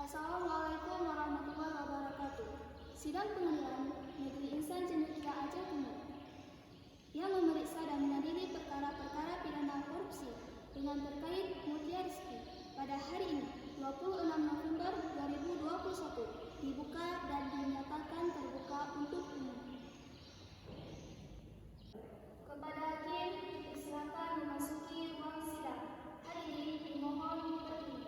Assalamualaikum warahmatullahi wabarakatuh. Sidang Pengadilan Negeri Insan Cendekia Aceh Timur yang memeriksa dan mengadili perkara-perkara pidana korupsi dengan terkait Mutia Rizky pada hari ini 26 November 2021 dibuka dan dinyatakan terbuka untuk umum. Kepada hakim dipersilakan memasuki ruang sidang. Hadirin dimohon berdiri.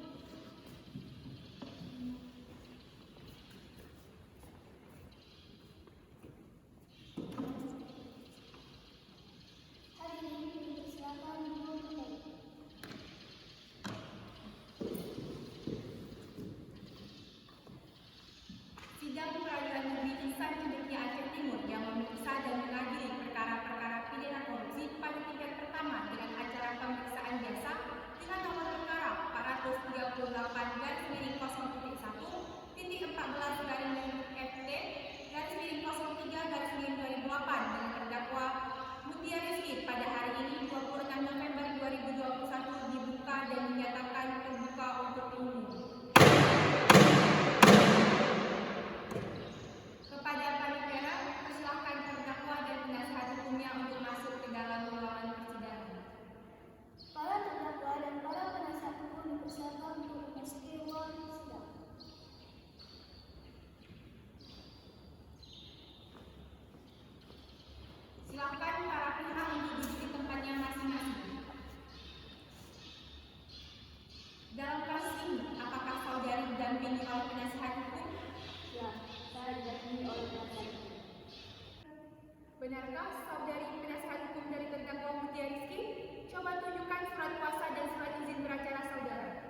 Sidang Peradilan Negeri Insan Cendekia Aceh Timur yang memeriksa dan mengadili perkara-perkara pidana korupsi pada tingkat pertama dengan acara pemeriksaan biasa dengan nomor perkara 438-14-FT-03-2008 dengan terdakwa Mutia Rizky pada hari ini 26 November 2021 dibuka dan dinyatakan terbuka untuk umum. Kepada panitia, persilahkan terdakwa dan penasihat hukumnya untuk masuk ke dalam ruangan persidangan. Para terdakwa dan para penasihat hukum dipersilakan untuk memasuki ruang sidang. Silakan para pihak untuk duduk di tempatnya masing-masing. Dalam kasus ini, apakah saudari didampingi oleh penasihat hukum? Ya, saya didampingi oleh penasihat hukum. Benarkah saudari penasihat hukum dari terdakwa Mutia Rizky? Coba tunjukkan surat kuasa dan surat izin beracara saudara.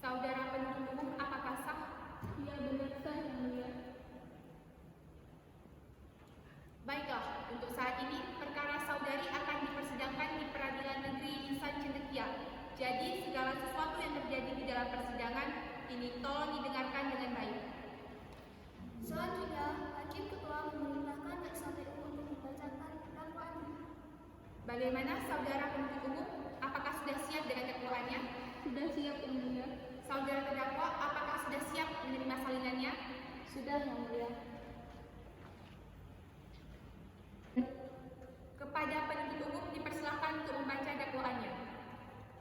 Saudara penuntut umum, apakah sah? Ya, benar sah yang mulia. Baiklah, untuk saat ini perkara saudari akan dipersidangkan di Peradilan Negeri Insan Cendekia. Jadi segala sesuatu yang terjadi di dalam persidangan ini tolong didengarkan dengan baik. Selanjutnya, hakim ketua memerintahkan jaksa PU untuk membacakan dakwaan. Bagaimana saudara penuntut umum? Apakah sudah siap dengan dakwaannya? Sudah siap yang mulia. Saudara terdakwa, apakah sudah siap menerima salinannya? Sudah yang mulia. Kepada penuntut umum dipersilakan untuk membaca dakwaannya.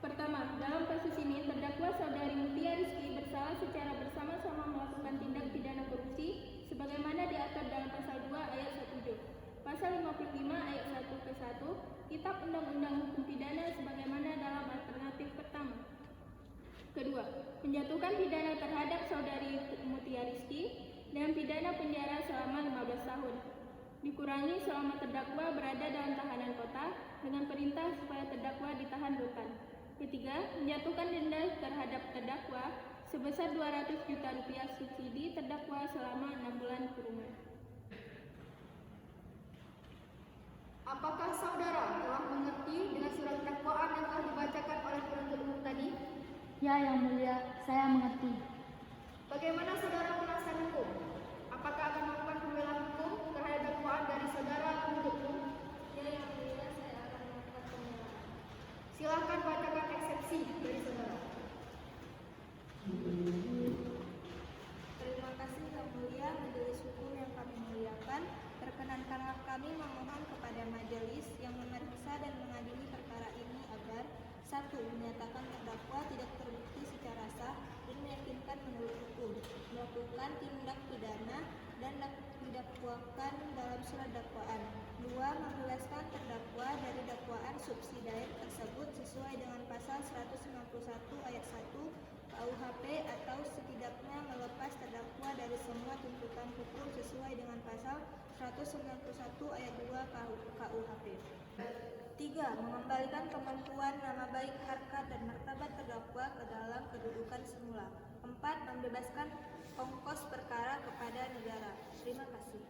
Pertama, dalam kasus ini terdakwa saudari Mutia Rizky bersalah secara bersama-sama melakukan tindak pidana korupsi sebagaimana diatur dalam pasal 2 ayat 1 pasal 55 ayat 1 ke 1 Kitab Undang-Undang Hukum Pidana sebagaimana dalam alternatif pertama. Kedua, menjatuhkan pidana terhadap saudari Mutia Rizky dengan pidana penjara selama 15 tahun. Dikurangi selama terdakwa berada dalam tahanan kota dengan perintah supaya terdakwa ditahan rutan. Ketiga, menjatuhkan denda terhadap terdakwa sebesar 200 juta rupiah subsidi terdakwa selama 6 bulan kurungan. Apakah saudara telah mengerti dengan surat dakwaan yang telah dibacakan oleh penuntut umum tadi? Ya, yang mulia, saya mengerti. Bagaimana saudara penasihat hukum? Apakah akan melakukan pembelaan hukum terhadap dakwaan dari saudara penuntut umum? Ya, yang mulia, saya akan melakukan pembelaan. Silakan bacakan eksepsi dari saudara. Terima kasih yang mulia majelis hukum yang kami muliakan. Perkenankanlah kami memohon kepada majelis yang memeriksa dan mengadili perkara ini agar 1. Menyatakan terdakwa tidak terbukti secara sah dan meyakinkan menurut hukum melakukan tindak pidana dan didakwakan dalam surat dakwaan. 2. Membebaskan terdakwa dari dakwaan subsidiar tersebut sesuai dengan pasal 191 ayat 1 KUHP atau setidaknya melepas terdakwa dari semua tuntutan hukum sesuai dengan pasal 191 ayat 2 KUHP. 3. Mengembalikan kemampuan, nama baik, harkat, dan martabat terdakwa ke dalam kedudukan semula. 4. Membebaskan ongkos perkara kepada negara. Terima kasih.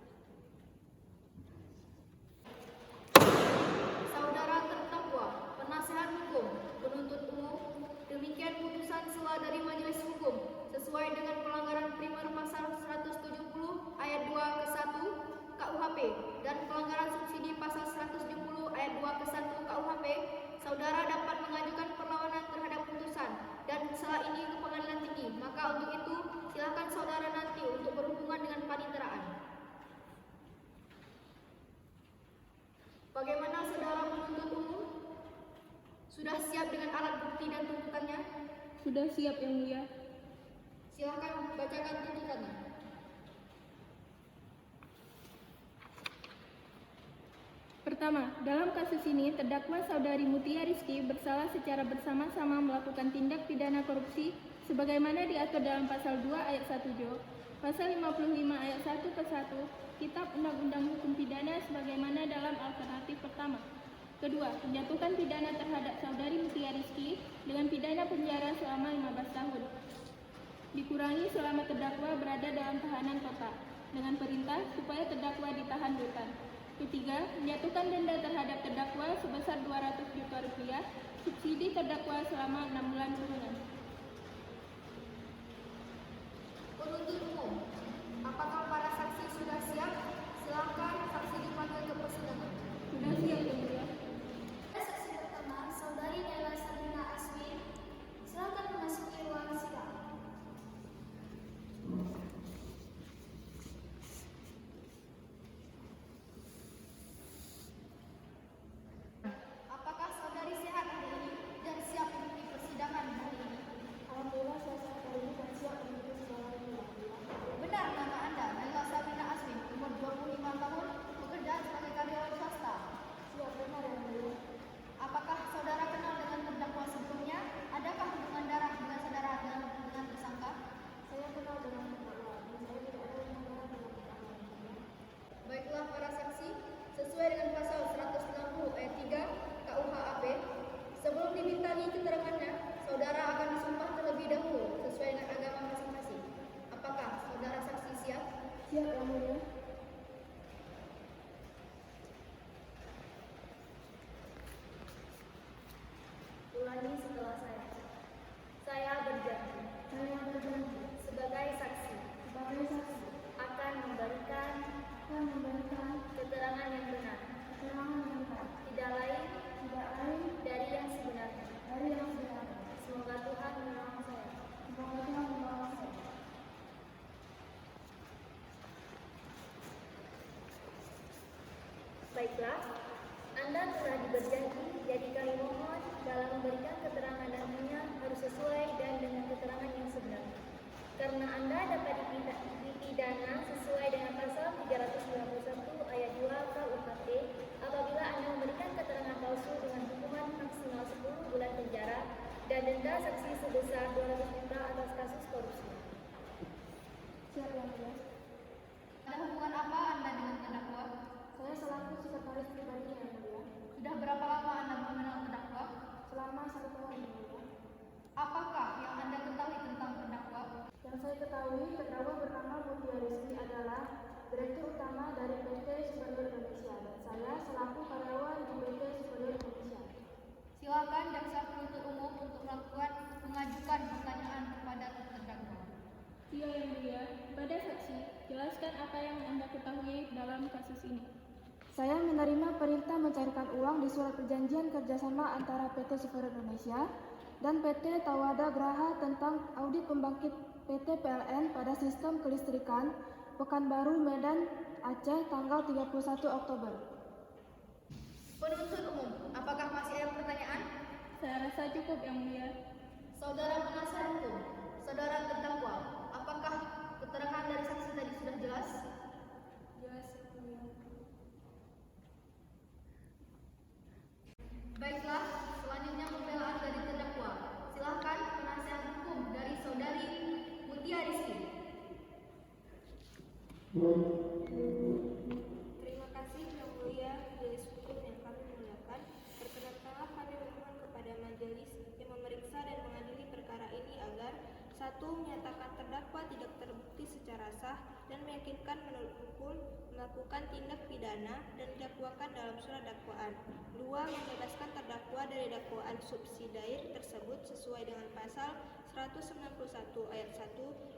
Saudara terdakwa, penasihat hukum, penuntut umum, demikian putusan sela dari majelis hukum sesuai dengan pelanggaran primer pasal Sudah siap dengan alat bukti dan tuntutannya? Sudah siap, Yang Mulia. Silakan bacakan tuntutannya. Pertama, dalam kasus ini terdakwa Saudari Mutia Rizky bersalah secara bersama-sama melakukan tindak pidana korupsi sebagaimana diatur dalam pasal 2 ayat 1 Jo, pasal 55 ayat 1 ke 1 Kitab Undang-Undang Hukum Pidana sebagaimana dalam alternatif pertama. Kedua, menjatuhkan pidana terhadap Saudari Mutia Rizky dengan pidana penjara selama 15 tahun. Dikurangi selama terdakwa berada dalam tahanan kota dengan perintah supaya terdakwa ditahan rutan. Ketiga, menjatuhkan denda terhadap terdakwa sebesar 200 juta rupiah, subsidi terdakwa selama 6 bulan kurungan. Penuntut umum, apakah para saksi sudah siap? Silakan saksi dipanggil ke persidangan. Sudah siap, Yang Mulia. Saksi pertama, Saudari Naila Sabrina Aswin. Silakan memasuki ruang sidang. Apakah saudari sehat hari ini dan siap mengikuti persidangan hari ini? Alhamdulillah saya sehat hari ini dan siap mengikuti persidangan ini. Benar nama Anda, Naila Sabrina Aswin, umur 25 tahun, bekerja sebagai karyawan swasta. Siap, benar Yang Mulia. Apakah saudara kenal dengan terdakwa sebelumnya? Adakah hubungan darah dengan saudara dengan tersangka? Saya kenal dengan terdakwa dan saya tidak ada hubungan darah dengan terdakwa. Baiklah para saksi, sesuai dengan pasal 160 ayat 3 KUHAP, sebelum dimintai keterangannya, saudara akan disumpah terlebih dahulu sesuai dengan agama masing-masing. Apakah saudara saksi siap? Siap Yang Mulia. Ulangi setelah saya. Saya berjanji Saya berjanji sebagai saksi sebagai saksi akan memberikan keterangan yang benar, keterangan yang benar, tidak lain tidak lain dari yang sebenarnya. dari yang sebenarnya. Semoga Tuhan menolong saya. Semoga Tuhan menolong saya. Baiklah, Anda telah berjanji, jadi kami mohon dalam memberikan keterangan nantinya harus sesuai dan dengan keterangan yang sebenarnya. Karena Anda dapat dipidana sesuai dengan pasal 391 ayat 2 KUHP apabila Anda memberikan keterangan palsu dengan hukuman maksimal 10 bulan penjara dan denda saksi sebesar 200 juta atas kasus korupsi. Siap Yang Mulia. Ada hubungan apa Anda dengan terdakwa? Saya selaku sekretaris pribadi Yang Mulia. Sudah berapa lama Anda mengenal terdakwa? Selama 1 tahun Yang Mulia. Apakah yang Anda ketahui tentang terdakwa? Yang saya ketahui, terdakwa bernama Mutia Rizky adalah Direktur Utama dari PT Superior Indonesia dan saya selaku karyawan di PT Superior Indonesia. Silakan jaksa penuntut umum untuk mengajukan pertanyaan kepada terdakwa. Iya, Yang Mulia. Pada saksi, jelaskan apa yang Anda ketahui dalam kasus ini. Saya menerima perintah mencairkan uang di surat perjanjian kerjasama antara PT Superior Indonesia dan PT Tawada Graha tentang audit pembangkit PT PLN pada sistem kelistrikan Pekanbaru, Medan, Aceh tanggal 31 Oktober. Penuntut umum, apakah masih ada pertanyaan? Saya rasa cukup, Yang Mulia. Saudara penasihat hukum, saudara terdakwa, apakah keterangan dari saksi tadi sudah jelas? Jelas, Yang Mulia. Baiklah, selanjutnya pembelaan dari terdakwa. Silakan penasihat hukum dari saudari Mutia Rizky. Terima kasih Yang Mulia, majelis hukum yang kami muliakan. Perkenankanlah kami memohon kepada majelis yang memeriksa dan mengadili perkara ini agar 1. Menyatakan terdakwa tidak terbukti secara sah dan meyakinkan menurut hukum melakukan tindak pidana dan didakwakan dalam surat dakwaan. 2. Membebaskan terdakwa dari dakwaan subsidiar tersebut sesuai dengan pasal 191 ayat 1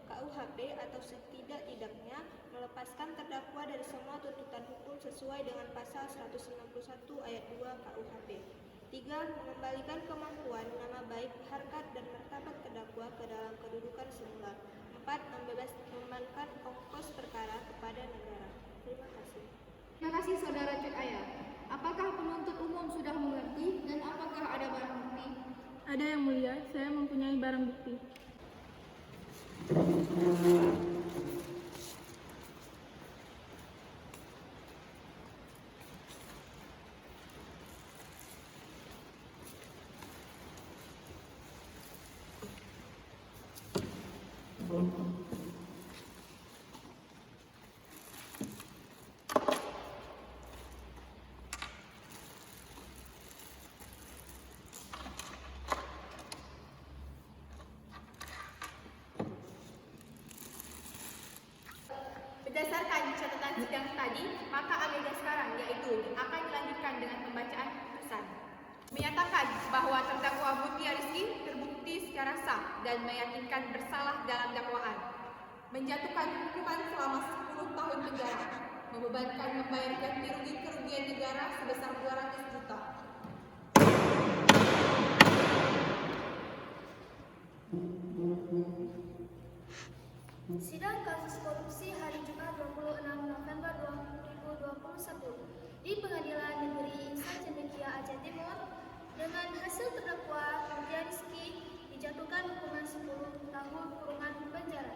KUHP atau setidak-tidaknya melepaskan terdakwa dari semua tuntutan hukum sesuai dengan pasal 191 ayat 2 KUHP. 3. Mengembalikan kemampuan, nama baik, harkat, dan martabat terdakwa ke dalam kedudukan semula. 4. Membebankan ongkos perkara kepada negara. Terima kasih. Terima kasih saudara Cek Ayah. Apakah penuntut umum sudah mengerti dan apakah ada barang bukti? Ada yang mulia, saya mempunyai barang bukti. Berdasarkan catatan sidang tadi, maka agenda sekarang yaitu akan dilanjutkan dengan pembacaan putusan. Menyatakan bahwa terdakwa Mutia Rizky terbukti secara sah dan meyakinkan bersalah dalam dakwaan. Menjatuhkan hukuman selama 10 tahun penjara. Membebankan membayar ganti rugi kerugian negara sebesar 200 juta. Sidang kasus korupsi hari Jumat 26 November 2021 di Pengadilan Negeri Insan Cendekia Aceh Timur dengan hasil terdakwa Mutia Rizky dijatuhkan hukuman 10 tahun kurungan penjara.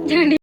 Jangan